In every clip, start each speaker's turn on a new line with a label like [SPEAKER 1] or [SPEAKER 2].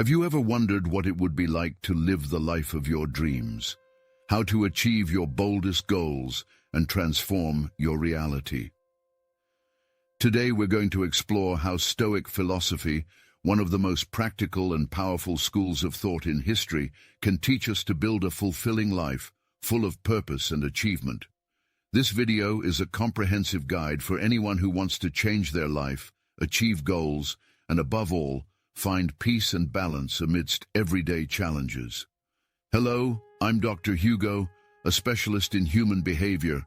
[SPEAKER 1] Have you ever wondered what it would be like to live the life of your dreams? How to achieve your boldest goals and transform your reality? Today we're going to explore how Stoic philosophy, one of the most practical and powerful schools of thought in history, can teach us to build a fulfilling life, full of purpose and achievement. This video is a comprehensive guide for anyone who wants to change their life, achieve goals, and above all, find peace and balance amidst everyday challenges. Hello, I'm Dr. Hugo, a specialist in human behavior,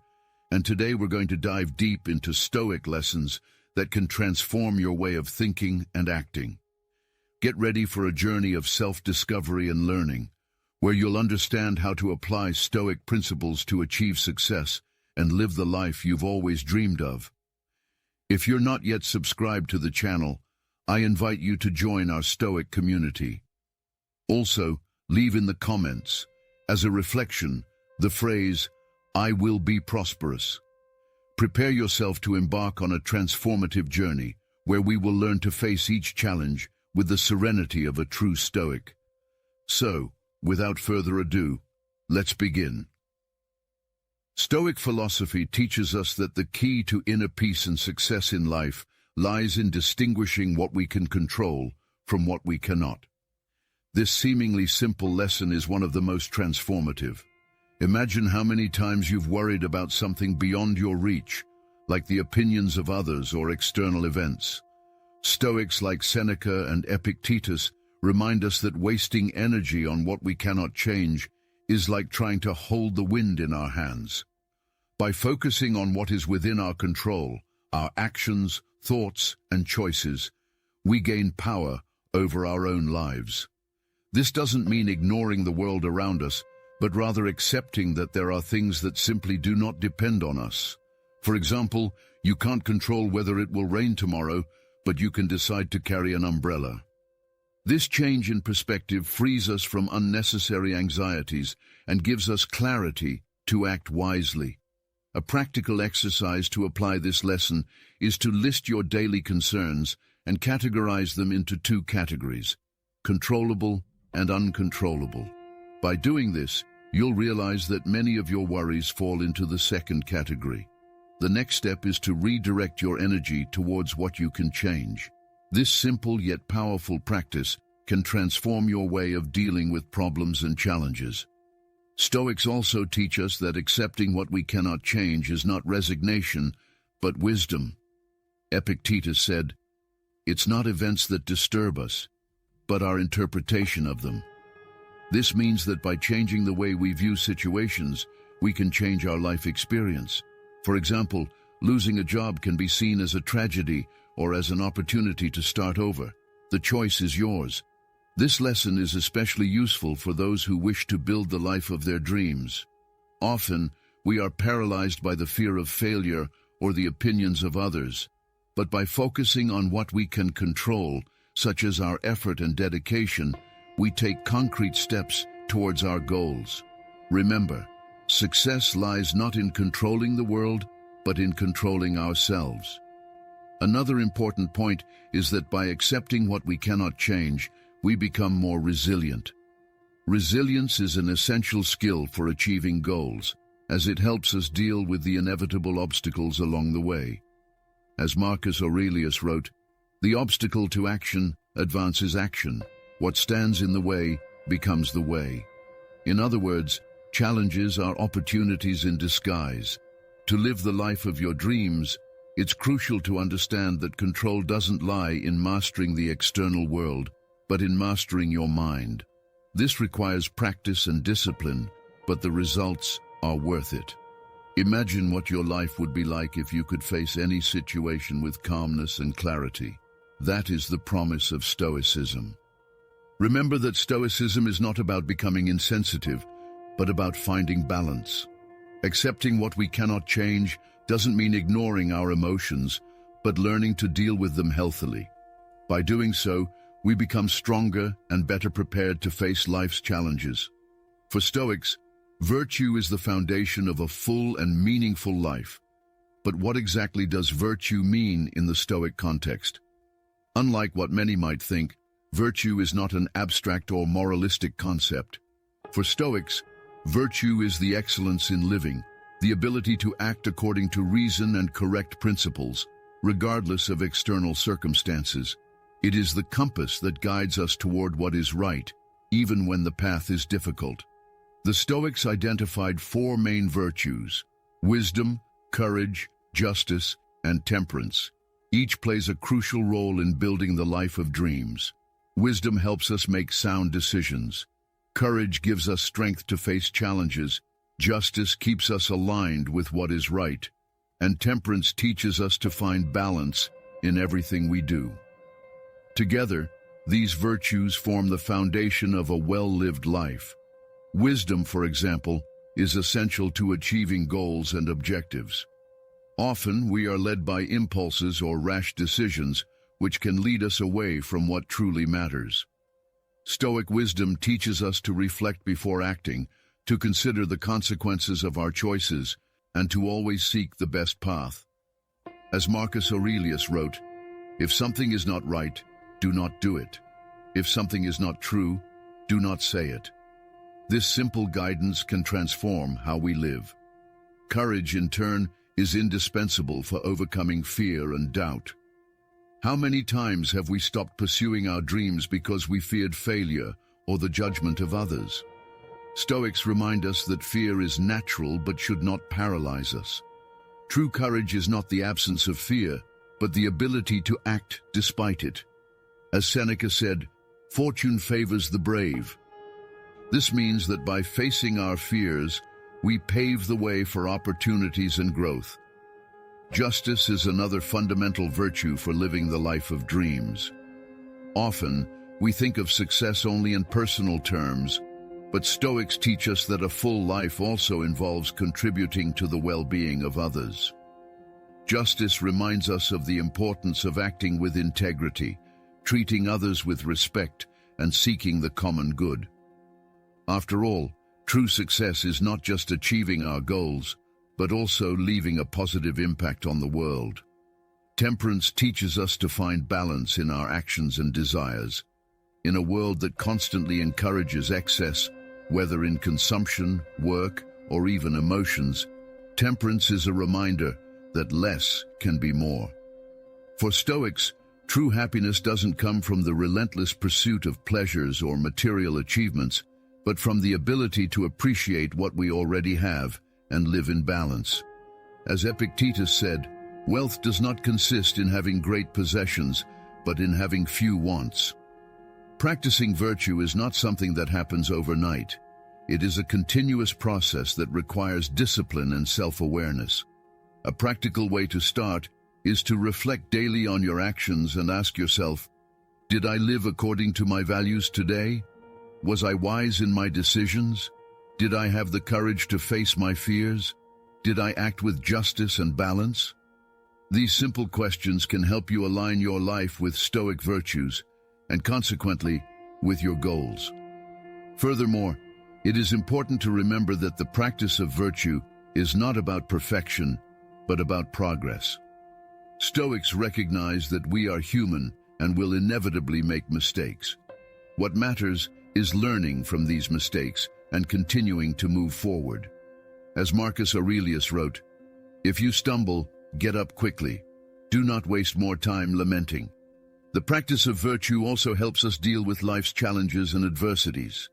[SPEAKER 1] and today we're going to dive deep into Stoic lessons that can transform your way of thinking and acting. Get ready for a journey of self-discovery and learning, where you'll understand how to apply Stoic principles to achieve success and live the life you've always dreamed of. If you're not yet subscribed to the channel, I invite you to join our Stoic community. Also, leave in the comments, as a reflection, the phrase, "I will be prosperous." Prepare yourself to embark on a transformative journey, where we will learn to face each challenge with the serenity of a true Stoic. So, without further ado, let's begin. Stoic philosophy teaches us that the key to inner peace and success in life lies in distinguishing what we can control from what we cannot. This seemingly simple lesson is one of the most transformative. Imagine how many times you've worried about something beyond your reach, like the opinions of others or external events. Stoics like Seneca and Epictetus remind us that wasting energy on what we cannot change is like trying to hold the wind in our hands. By focusing on what is within our control, our actions, thoughts, and choices, we gain power over our own lives. This doesn't mean ignoring the world around us, but rather accepting that there are things that simply do not depend on us. For example, you can't control whether it will rain tomorrow, but you can decide to carry an umbrella. This change in perspective frees us from unnecessary anxieties and gives us clarity to act wisely. A practical exercise to apply this lesson is to list your daily concerns and categorize them into two categories, controllable and uncontrollable. By doing this, you'll realize that many of your worries fall into the second category. The next step is to redirect your energy towards what you can change. This simple yet powerful practice can transform your way of dealing with problems and challenges. Stoics also teach us that accepting what we cannot change is not resignation, but wisdom. Epictetus said, "It's not events that disturb us, but our interpretation of them." This means that by changing the way we view situations, we can change our life experience. For example, losing a job can be seen as a tragedy or as an opportunity to start over. The choice is yours. This lesson is especially useful for those who wish to build the life of their dreams. Often, we are paralyzed by the fear of failure or the opinions of others. But by focusing on what we can control, such as our effort and dedication, we take concrete steps towards our goals. Remember, success lies not in controlling the world, but in controlling ourselves. Another important point is that by accepting what we cannot change, we become more resilient. Resilience is an essential skill for achieving goals, as it helps us deal with the inevitable obstacles along the way. As Marcus Aurelius wrote, "The obstacle to action advances action. What stands in the way becomes the way." In other words, challenges are opportunities in disguise. To live the life of your dreams, it's crucial to understand that control doesn't lie in mastering the external world, but in mastering your mind. This requires practice and discipline, but the results are worth it. Imagine what your life would be like if you could face any situation with calmness and clarity. That is the promise of Stoicism. Remember that Stoicism is not about becoming insensitive, but about finding balance. Accepting what we cannot change doesn't mean ignoring our emotions, but learning to deal with them healthily. By doing so, we become stronger and better prepared to face life's challenges. For Stoics, virtue is the foundation of a full and meaningful life. But what exactly does virtue mean in the Stoic context? Unlike what many might think, virtue is not an abstract or moralistic concept. For Stoics, virtue is the excellence in living, the ability to act according to reason and correct principles, regardless of external circumstances. It is the compass that guides us toward what is right, even when the path is difficult. The Stoics identified four main virtues: wisdom, courage, justice, and temperance. Each plays a crucial role in building the life of dreams. Wisdom helps us make sound decisions. Courage gives us strength to face challenges. Justice keeps us aligned with what is right. And temperance teaches us to find balance in everything we do. Together, these virtues form the foundation of a well-lived life. Wisdom, for example, is essential to achieving goals and objectives. Often, we are led by impulses or rash decisions, which can lead us away from what truly matters. Stoic wisdom teaches us to reflect before acting, to consider the consequences of our choices, and to always seek the best path. As Marcus Aurelius wrote, "If something is not right, do not do it. If something is not true, do not say it." This simple guidance can transform how we live. Courage, in turn, is indispensable for overcoming fear and doubt. How many times have we stopped pursuing our dreams because we feared failure or the judgment of others? Stoics remind us that fear is natural but should not paralyze us. True courage is not the absence of fear, but the ability to act despite it. As Seneca said, "Fortune favors the brave." This means that by facing our fears, we pave the way for opportunities and growth. Justice is another fundamental virtue for living the life of dreams. Often, we think of success only in personal terms, but Stoics teach us that a full life also involves contributing to the well-being of others. Justice reminds us of the importance of acting with integrity, treating others with respect, and seeking the common good. After all, true success is not just achieving our goals, but also leaving a positive impact on the world. Temperance teaches us to find balance in our actions and desires. In a world that constantly encourages excess, whether in consumption, work, or even emotions, temperance is a reminder that less can be more. For Stoics, true happiness doesn't come from the relentless pursuit of pleasures or material achievements, but from the ability to appreciate what we already have and live in balance. As Epictetus said, "Wealth does not consist in having great possessions, but in having few wants." Practicing virtue is not something that happens overnight. It is a continuous process that requires discipline and self-awareness. A practical way to start is to reflect daily on your actions and ask yourself, did I live according to my values today? Was I wise in my decisions? Did I have the courage to face my fears? Did I act with justice and balance? These simple questions can help you align your life with Stoic virtues and consequently with your goals. Furthermore, it is important to remember that the practice of virtue is not about perfection, but about progress. Stoics recognize that we are human and will inevitably make mistakes. What matters is learning from these mistakes and continuing to move forward. As Marcus Aurelius wrote, "If you stumble, get up quickly. Do not waste more time lamenting." The practice of virtue also helps us deal with life's challenges and adversities.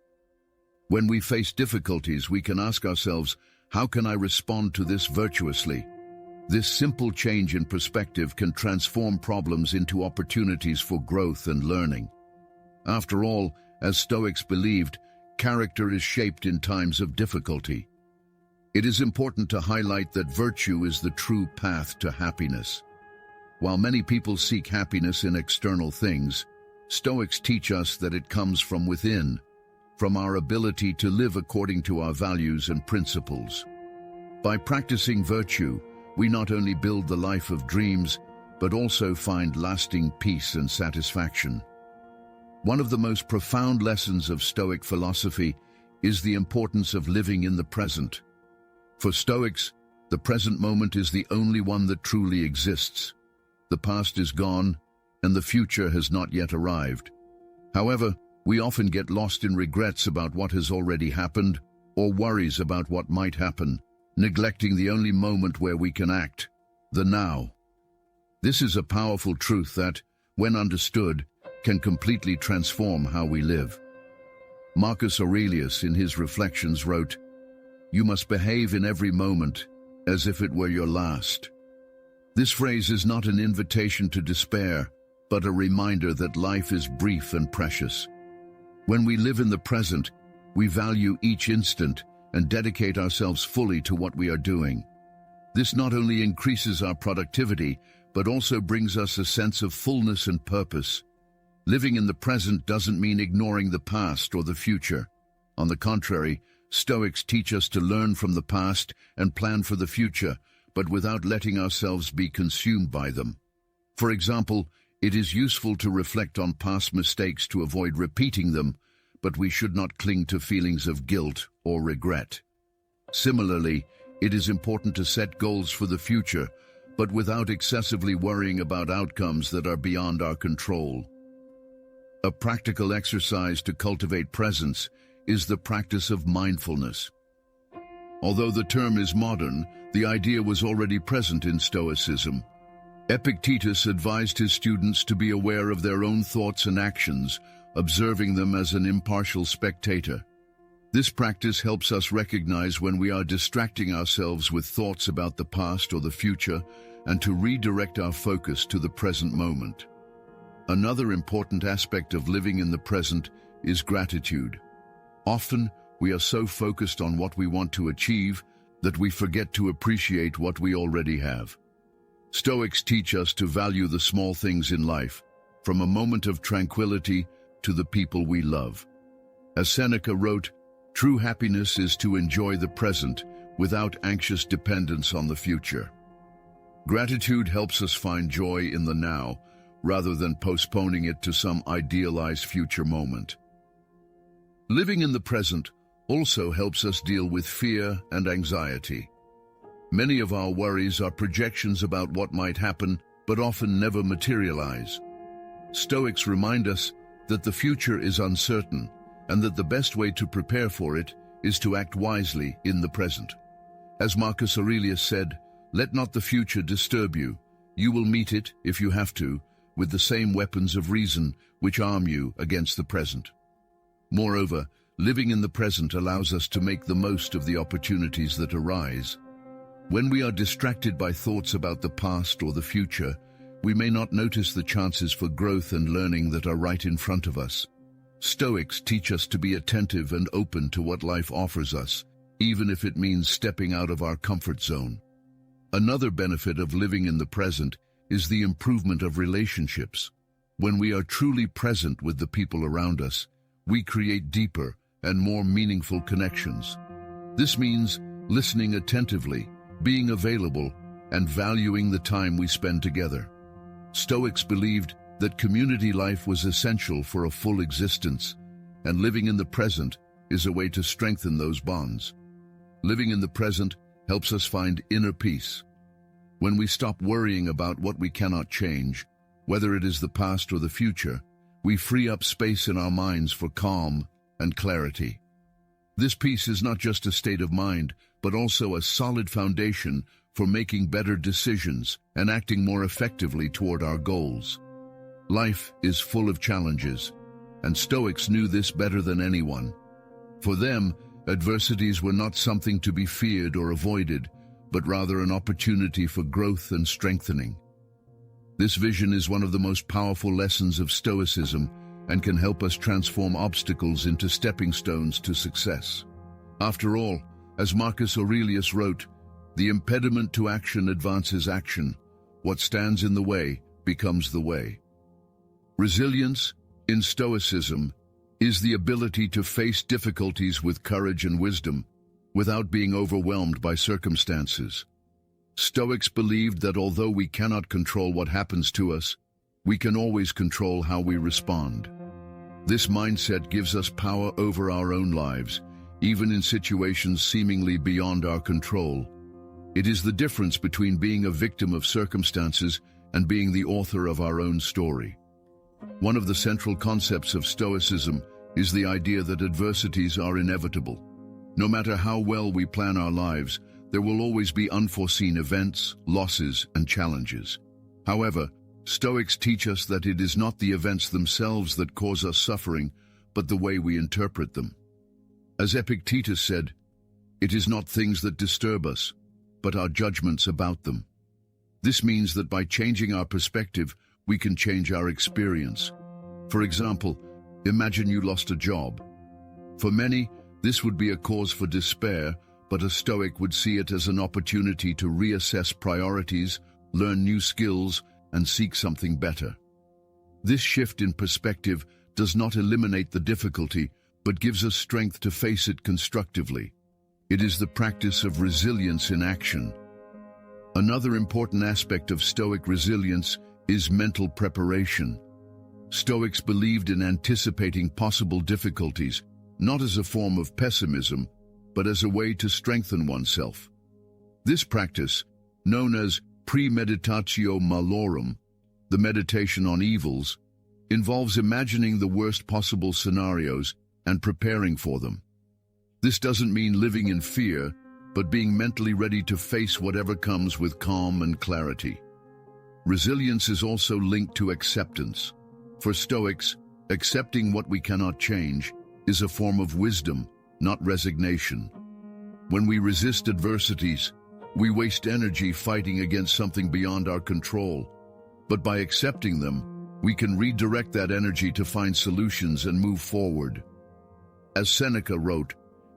[SPEAKER 1] When we face difficulties, we can ask ourselves, how can I respond to this virtuously? This simple change in perspective can transform problems into opportunities for growth and learning. After all, as Stoics believed, character is shaped in times of difficulty. It is important to highlight that virtue is the true path to happiness. While many people seek happiness in external things, Stoics teach us that it comes from within, from our ability to live according to our values and principles. By practicing virtue, we not only build the life of dreams, but also find lasting peace and satisfaction. One of the most profound lessons of Stoic philosophy is the importance of living in the present. For Stoics, the present moment is the only one that truly exists. The past is gone, and the future has not yet arrived. However, we often get lost in regrets about what has already happened or worries about what might happen, neglecting the only moment where we can act, the now. This is a powerful truth that, when understood, can completely transform how we live. Marcus Aurelius, in his Reflections, wrote, "You must behave in every moment as if it were your last." This phrase is not an invitation to despair, but a reminder that life is brief and precious. When we live in the present, we value each instant and dedicate ourselves fully to what we are doing. This not only increases our productivity, but also brings us a sense of fullness and purpose. Living in the present doesn't mean ignoring the past or the future. On the contrary, Stoics teach us to learn from the past and plan for the future, but without letting ourselves be consumed by them. For example, it is useful to reflect on past mistakes to avoid repeating them, but we should not cling to feelings of guilt or regret. Similarly, it is important to set goals for the future, but without excessively worrying about outcomes that are beyond our control. A practical exercise to cultivate presence is the practice of mindfulness. Although the term is modern, the idea was already present in Stoicism. Epictetus advised his students to be aware of their own thoughts and actions, observing them as an impartial spectator. This practice helps us recognize when we are distracting ourselves with thoughts about the past or the future, and to redirect our focus to the present moment. Another important aspect of living in the present is gratitude. Often, we are so focused on what we want to achieve that we forget to appreciate what we already have. Stoics teach us to value the small things in life, from a moment of tranquility to the people we love. As Seneca wrote, "True happiness is to enjoy the present without anxious dependence on the future." Gratitude helps us find joy in the now, rather than postponing it to some idealized future moment. Living in the present also helps us deal with fear and anxiety. Many of our worries are projections about what might happen, but often never materialize. Stoics remind us that the future is uncertain, and that the best way to prepare for it is to act wisely in the present. As Marcus Aurelius said, "Let not the future disturb you. You will meet it, if you have to, with the same weapons of reason which arm you against the present." Moreover, living in the present allows us to make the most of the opportunities that arise. When we are distracted by thoughts about the past or the future, we may not notice the chances for growth and learning that are right in front of us. Stoics teach us to be attentive and open to what life offers us, even if it means stepping out of our comfort zone. Another benefit of living in the present is the improvement of relationships. When we are truly present with the people around us, we create deeper and more meaningful connections. This means listening attentively, being available, and valuing the time we spend together. Stoics believed that community life was essential for a full existence, and living in the present is a way to strengthen those bonds. Living in the present helps us find inner peace. When we stop worrying about what we cannot change, whether it is the past or the future, we free up space in our minds for calm and clarity. This peace is not just a state of mind, but also a solid foundation for making better decisions and acting more effectively toward our goals. Life is full of challenges, and Stoics knew this better than anyone. For them, adversities were not something to be feared or avoided, but rather an opportunity for growth and strengthening. This vision is one of the most powerful lessons of Stoicism and can help us transform obstacles into stepping stones to success. After all, as Marcus Aurelius wrote, "The impediment to action advances action. What stands in the way becomes the way." Resilience, in Stoicism, is the ability to face difficulties with courage and wisdom, without being overwhelmed by circumstances. Stoics believed that although we cannot control what happens to us, we can always control how we respond. This mindset gives us power over our own lives, even in situations seemingly beyond our control. It is the difference between being a victim of circumstances and being the author of our own story. One of the central concepts of Stoicism is the idea that adversities are inevitable. No matter how well we plan our lives, there will always be unforeseen events, losses, and challenges. However, Stoics teach us that it is not the events themselves that cause us suffering, but the way we interpret them. As Epictetus said, "It is not things that disturb us, but our judgments about them." This means that by changing our perspective, we can change our experience. For example, imagine you lost a job. For many, this would be a cause for despair, but a Stoic would see it as an opportunity to reassess priorities, learn new skills, and seek something better. This shift in perspective does not eliminate the difficulty, but gives us strength to face it constructively. It is the practice of resilience in action. Another important aspect of Stoic resilience is mental preparation. Stoics believed in anticipating possible difficulties, not as a form of pessimism, but as a way to strengthen oneself. This practice, known as premeditatio malorum, the meditation on evils, involves imagining the worst possible scenarios and preparing for them. This doesn't mean living in fear, but being mentally ready to face whatever comes with calm and clarity. Resilience is also linked to acceptance. For Stoics, accepting what we cannot change is a form of wisdom, not resignation. When we resist adversities, we waste energy fighting against something beyond our control. But by accepting them, we can redirect that energy to find solutions and move forward. As Seneca wrote,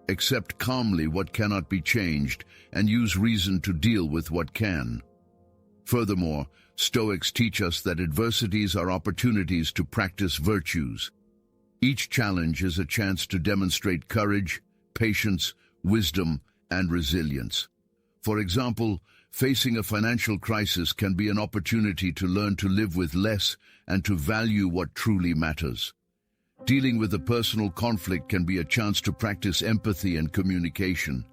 [SPEAKER 1] "Accept calmly what cannot be changed and use reason to deal with what can." Furthermore, Stoics teach us that adversities are opportunities to practice virtues. Each challenge is a chance to demonstrate courage, patience, wisdom, and resilience. For example, facing a financial crisis can be an opportunity to learn to live with less and to value what truly matters. Dealing with a personal conflict can be a chance to practice empathy and communication.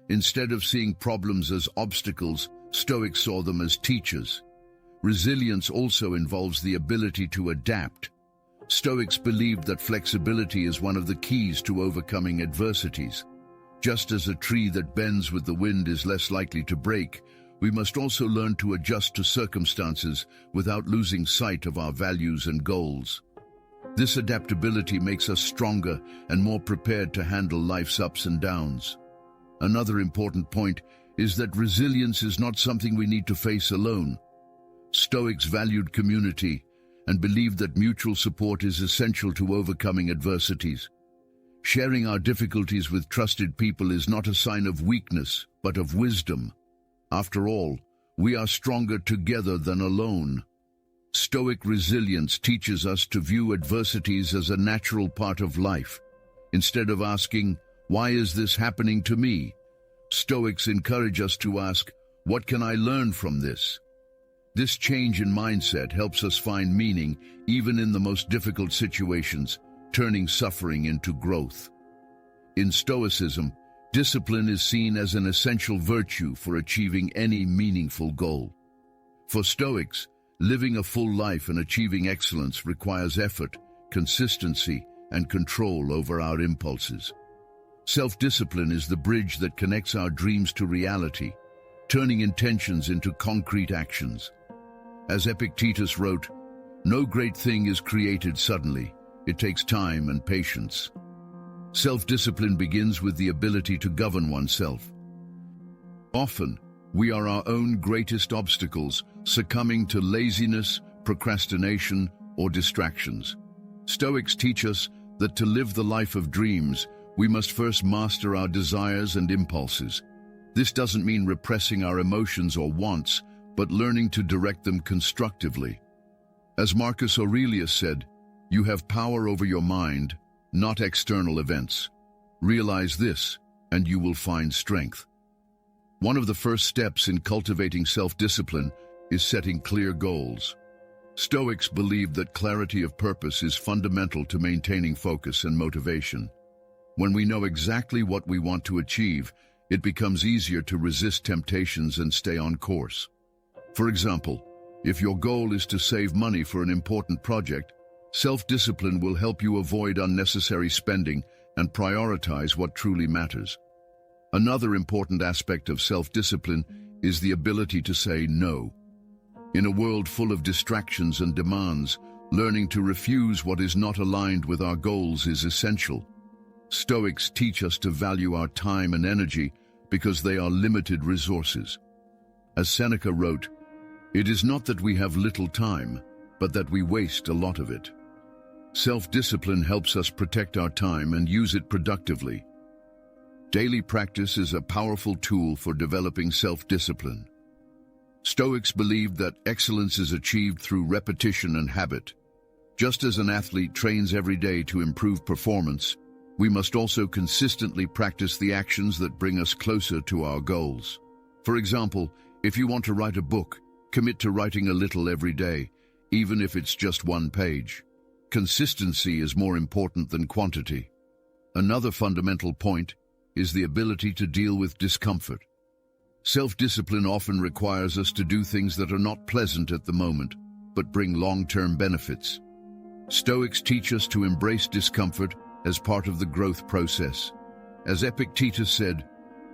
[SPEAKER 1] Instead of seeing problems as obstacles, Stoics saw them as teachers. Resilience also involves the ability to adapt. Stoics believed that flexibility is one of the keys to overcoming adversities. Just as a tree that bends with the wind is less likely to break, we must also learn to adjust to circumstances without losing sight of our values and goals. This adaptability makes us stronger and more prepared to handle life's ups and downs. Another important point is that resilience is not something we need to face alone. Stoics valued community and believed that mutual support is essential to overcoming adversities. Sharing our difficulties with trusted people is not a sign of weakness, but of wisdom. After all, we are stronger together than alone. Stoic resilience teaches us to view adversities as a natural part of life. Instead of asking, "Why is this happening to me?" Stoics encourage us to ask, "What can I learn from this?" This change in mindset helps us find meaning even in the most difficult situations, turning suffering into growth. In Stoicism, discipline is seen as an essential virtue for achieving any meaningful goal. For Stoics, living a full life and achieving excellence requires effort, consistency, and control over our impulses. Self-discipline is the bridge that connects our dreams to reality, turning intentions into concrete actions. As Epictetus wrote, "No great thing is created suddenly. It takes time and patience." Self-discipline begins with the ability to govern oneself. Often, we are our own greatest obstacles, succumbing to laziness, procrastination, or distractions. Stoics teach us that to live the life of dreams, we must first master our desires and impulses. This doesn't mean repressing our emotions or wants, but learning to direct them constructively. As Marcus Aurelius said, "You have power over your mind, not external events. Realize this, and you will find strength." One of the first steps in cultivating self-discipline is setting clear goals. Stoics believe that clarity of purpose is fundamental to maintaining focus and motivation. When we know exactly what we want to achieve, it becomes easier to resist temptations and stay on course. For example, if your goal is to save money for an important project, Self-discipline will help you avoid unnecessary spending and prioritize what truly matters. Another important aspect of self-discipline is the ability to say no. In a world full of distractions and demands, learning to refuse what is not aligned with our goals is essential. Stoics teach us to value our time and energy because they are limited resources. As Seneca wrote, "It is not that we have little time, but that we waste a lot of it." Self-discipline helps us protect our time and use it productively. Daily practice is a powerful tool for developing self-discipline. Stoics believed that excellence is achieved through repetition and habit. Just as an athlete trains every day to improve performance, we must also consistently practice the actions that bring us closer to our goals. For example, if you want to write a book, commit to writing a little every day, even if it's just one page. Consistency is more important than quantity. Another fundamental point is the ability to deal with discomfort. Self-discipline often requires us to do things that are not pleasant at the moment, but bring long-term benefits. Stoics teach us to embrace discomfort as part of the growth process. As Epictetus said,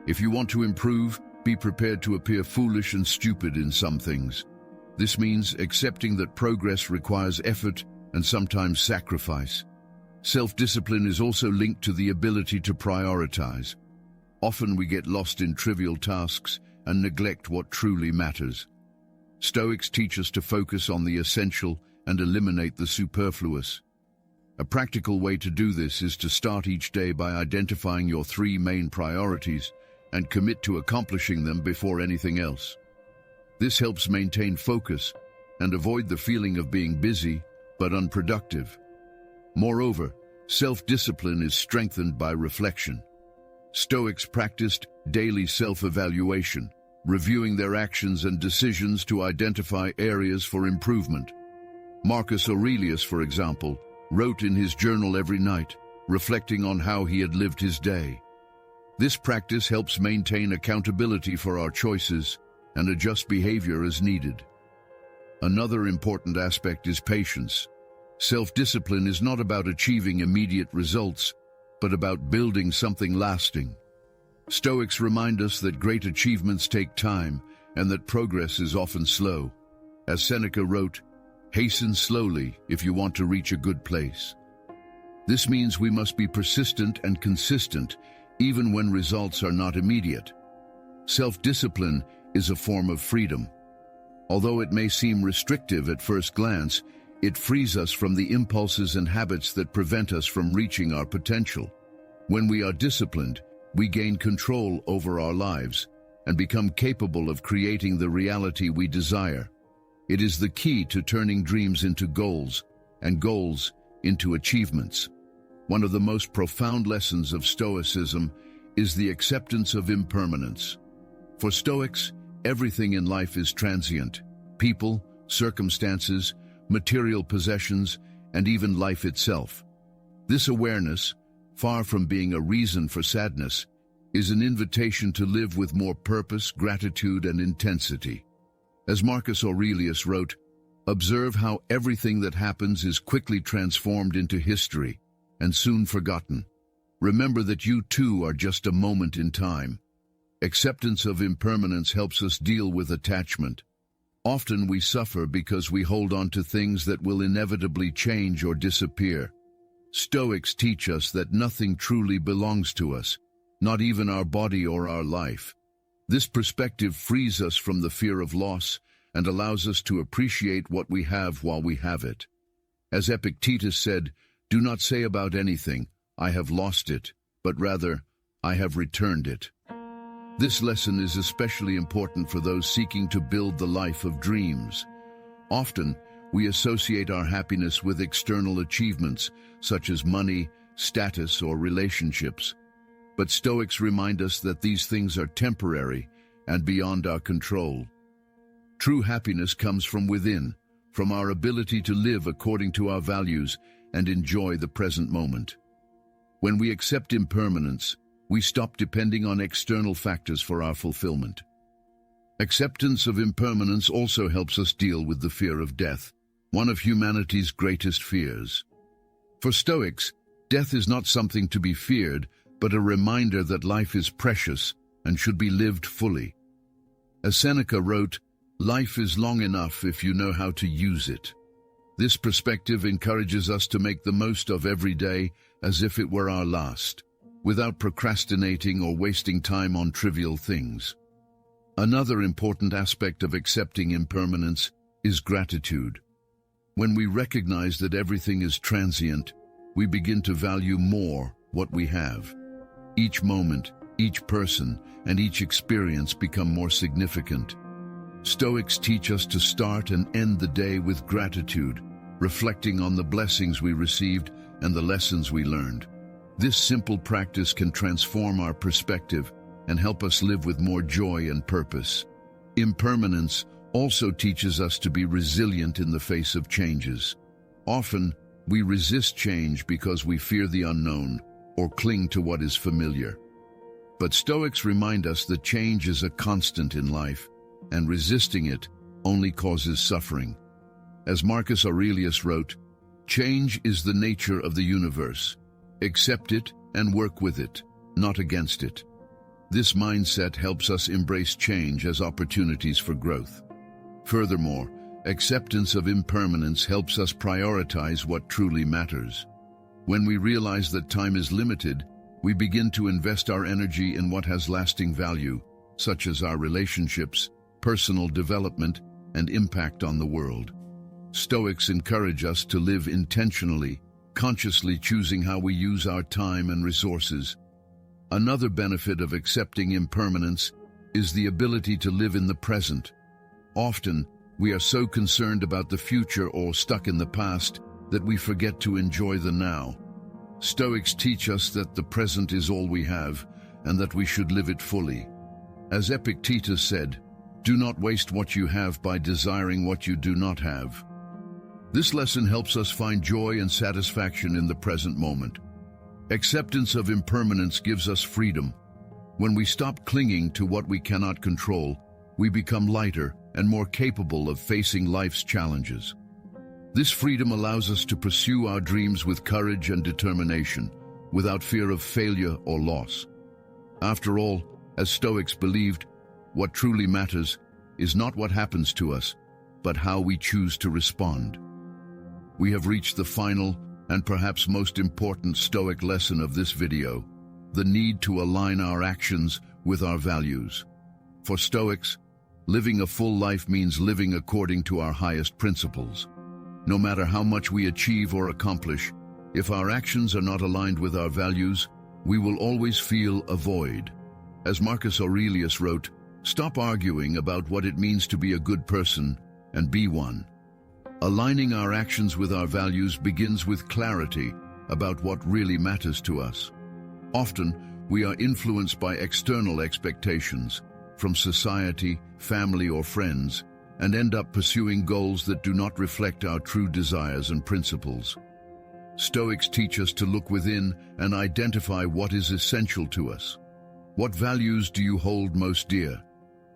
[SPEAKER 1] "If you want to improve, be prepared to appear foolish and stupid in some things." This means accepting that progress requires effort and sometimes sacrifice. Self-discipline is also linked to the ability to prioritize. Often we get lost in trivial tasks and neglect what truly matters. Stoics teach us to focus on the essential and eliminate the superfluous. A practical way to do this is to start each day by identifying your 3 main priorities and commit to accomplishing them before anything else. This helps maintain focus and avoid the feeling of being busy but unproductive. Moreover, self-discipline is strengthened by reflection. Stoics practiced daily self-evaluation, reviewing their actions and decisions to identify areas for improvement. Marcus Aurelius, for example, wrote in his journal every night, reflecting on how he had lived his day. This practice helps maintain accountability for our choices and adjust behavior as needed. Another important aspect is patience. Self-discipline is not about achieving immediate results, but about building something lasting. Stoics remind us that great achievements take time and that progress is often slow. As Seneca wrote, "Hasten slowly if you want to reach a good place." This means we must be persistent and consistent, even when results are not immediate. Self-discipline is a form of freedom. Although it may seem restrictive at first glance, it frees us from the impulses and habits that prevent us from reaching our potential. When we are disciplined, we gain control over our lives and become capable of creating the reality we desire. It is the key to turning dreams into goals and goals into achievements. One of the most profound lessons of Stoicism is the acceptance of impermanence. For Stoics, everything in life is transient. People, circumstances, material possessions, and even life itself. This awareness, far from being a reason for sadness, is an invitation to live with more purpose, gratitude, and intensity. As Marcus Aurelius wrote, "Observe how everything that happens is quickly transformed into history and soon forgotten. Remember that you too are just a moment in time." Acceptance of impermanence helps us deal with attachment. Often we suffer because we hold on to things that will inevitably change or disappear. Stoics teach us that nothing truly belongs to us, not even our body or our life. This perspective frees us from the fear of loss and allows us to appreciate what we have while we have it. As Epictetus said, "Do not say about anything, 'I have lost it,' but rather, 'I have returned it.'" This lesson is especially important for those seeking to build the life of dreams. Often, we associate our happiness with external achievements, such as money, status, or relationships. But Stoics remind us that these things are temporary and beyond our control. True happiness comes from within, from our ability to live according to our values and enjoy the present moment. When we accept impermanence, we stop depending on external factors for our fulfillment. Acceptance of impermanence also helps us deal with the fear of death. one of humanity's greatest fears. For Stoics, death is not something to be feared, but a reminder that life is precious and should be lived fully. As Seneca wrote, "Life is long enough if you know how to use it." This perspective encourages us to make the most of every day as if it were our last, without procrastinating or wasting time on trivial things. Another important aspect of accepting impermanence is gratitude. When we recognize that everything is transient, we begin to value more what we have. Each moment, each person, and each experience become more significant. Stoics teach us to start and end the day with gratitude, reflecting on the blessings we received and the lessons we learned. This simple practice can transform our perspective and help us live with more joy and purpose. Impermanence also teaches us to be resilient in the face of changes. Often, we resist change because we fear the unknown or cling to what is familiar. But Stoics remind us that change is a constant in life, and resisting it only causes suffering. As Marcus Aurelius wrote, "Change is the nature of the universe. Accept it and work with it, not against it." This mindset helps us embrace change as opportunities for growth. Furthermore, acceptance of impermanence helps us prioritize what truly matters. When we realize that time is limited, we begin to invest our energy in what has lasting value, such as our relationships, personal development, and impact on the world. Stoics encourage us to live intentionally, consciously choosing how we use our time and resources. Another benefit of accepting impermanence is the ability to live in the present. Often, we are so concerned about the future or stuck in the past that we forget to enjoy the now. Stoics teach us that the present is all we have and that we should live it fully. As Epictetus said, "Do not waste what you have by desiring what you do not have." This lesson helps us find joy and satisfaction in the present moment. Acceptance of impermanence gives us freedom. When we stop clinging to what we cannot control, we become lighter and more capable of facing life's challenges. This freedom allows us to pursue our dreams with courage and determination, without fear of failure or loss. After all, as Stoics believed, what truly matters is not what happens to us, but how we choose to respond. We have reached the final and perhaps most important Stoic lesson of this video, the need to align our actions with our values. For Stoics, living a full life means living according to our highest principles. No matter how much we achieve or accomplish, if our actions are not aligned with our values, we will always feel a void. As Marcus Aurelius wrote, "Stop arguing about what it means to be a good person and be one." Aligning our actions with our values begins with clarity about what really matters to us. Often, we are influenced by external expectations from society, family, or friends, and end up pursuing goals that do not reflect our true desires and principles. Stoics teach us to look within and identify what is essential to us. What values do you hold most dear?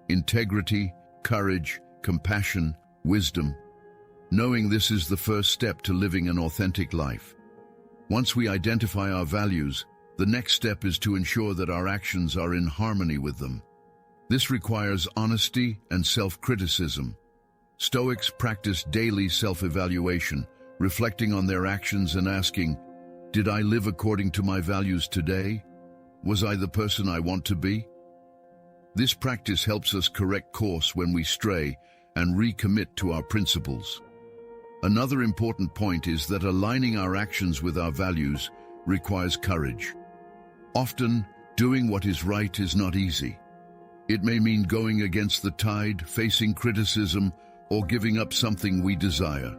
[SPEAKER 1] Integrity, courage, compassion, wisdom. Knowing this is the first step to living an authentic life. Once we identify our values, the next step is to ensure that our actions are in harmony with them. This requires honesty and self-criticism. Stoics practice daily self-evaluation, reflecting on their actions and asking, "Did I live according to my values today? Was I the person I want to be?" This practice helps us correct course when we stray and recommit to our principles. Another important point is that aligning our actions with our values requires courage. Often, doing what is right is not easy. It may mean going against the tide, facing criticism, or giving up something we desire.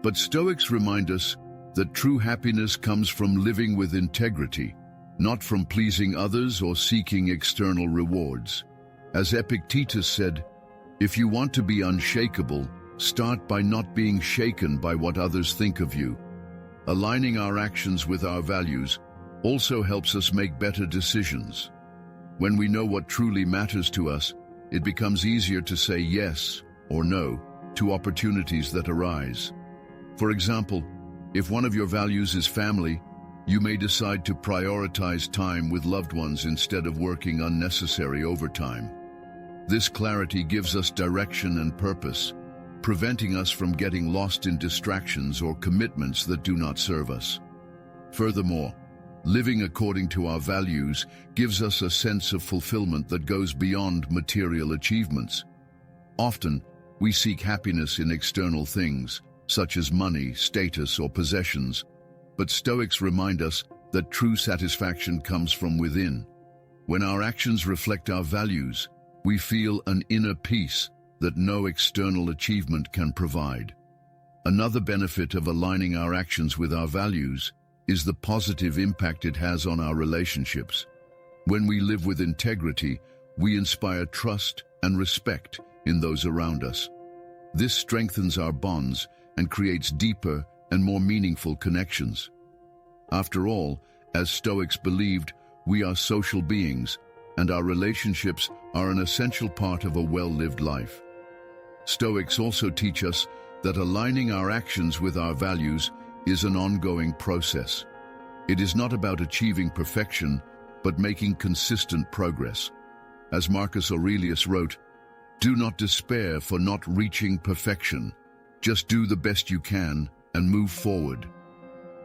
[SPEAKER 1] But Stoics remind us that true happiness comes from living with integrity, not from pleasing others or seeking external rewards. As Epictetus said, "If you want to be unshakable, start by not being shaken by what others think of you." Aligning our actions with our values also helps us make better decisions. When we know what truly matters to us, it becomes easier to say yes or no to opportunities that arise. For example, if one of your values is family, you may decide to prioritize time with loved ones instead of working unnecessary overtime. This clarity gives us direction and purpose, preventing us from getting lost in distractions or commitments that do not serve us. Furthermore, living according to our values gives us a sense of fulfillment that goes beyond material achievements. Often, we seek happiness in external things, such as money, status, or possessions, but Stoics remind us that true satisfaction comes from within. When our actions reflect our values, we feel an inner peace that no external achievement can provide. Another benefit of aligning our actions with our values is the positive impact it has on our relationships. When we live with integrity, we inspire trust and respect in those around us. This strengthens our bonds and creates deeper and more meaningful connections. After all, as Stoics believed, we are social beings, and our relationships are an essential part of a well-lived life. Stoics also teach us that aligning our actions with our values is an ongoing process. It is not about achieving perfection, but making consistent progress. As Marcus Aurelius wrote, "Do not despair for not reaching perfection. Just do the best you can and move forward."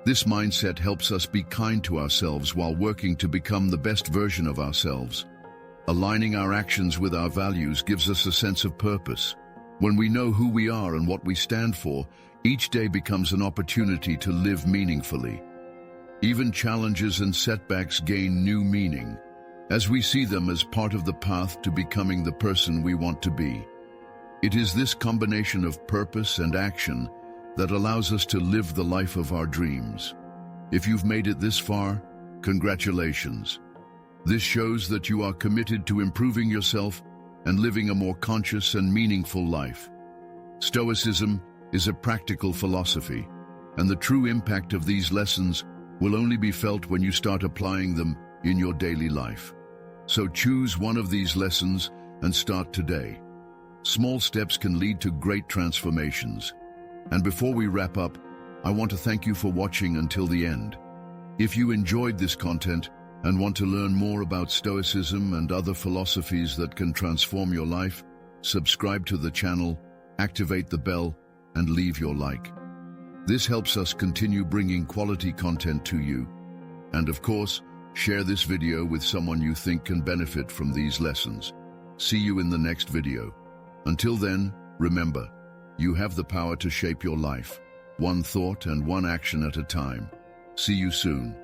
[SPEAKER 1] This mindset helps us be kind to ourselves while working to become the best version of ourselves. Aligning our actions with our values gives us a sense of purpose. When we know who we are and what we stand for, each day becomes an opportunity to live meaningfully. Even challenges and setbacks gain new meaning, as we see them as part of the path to becoming the person we want to be. It is this combination of purpose and action that allows us to live the life of our dreams. If you've made it this far, congratulations. This shows that you are committed to improving yourself and living a more conscious and meaningful life. Stoicism is a practical philosophy, and the true impact of these lessons will only be felt when you start applying them in your daily life. So choose one of these lessons and start today. Small steps can lead to great transformations. And before we wrap up, I want to thank you for watching until the end. If you enjoyed this content and want to learn more about Stoicism and other philosophies that can transform your life, subscribe to the channel, activate the bell, and leave your like. This helps us continue bringing quality content to you. And of course, share this video with someone you think can benefit from these lessons. See you in the next video. Until then, remember, you have the power to shape your life, one thought and one action at a time. See you soon.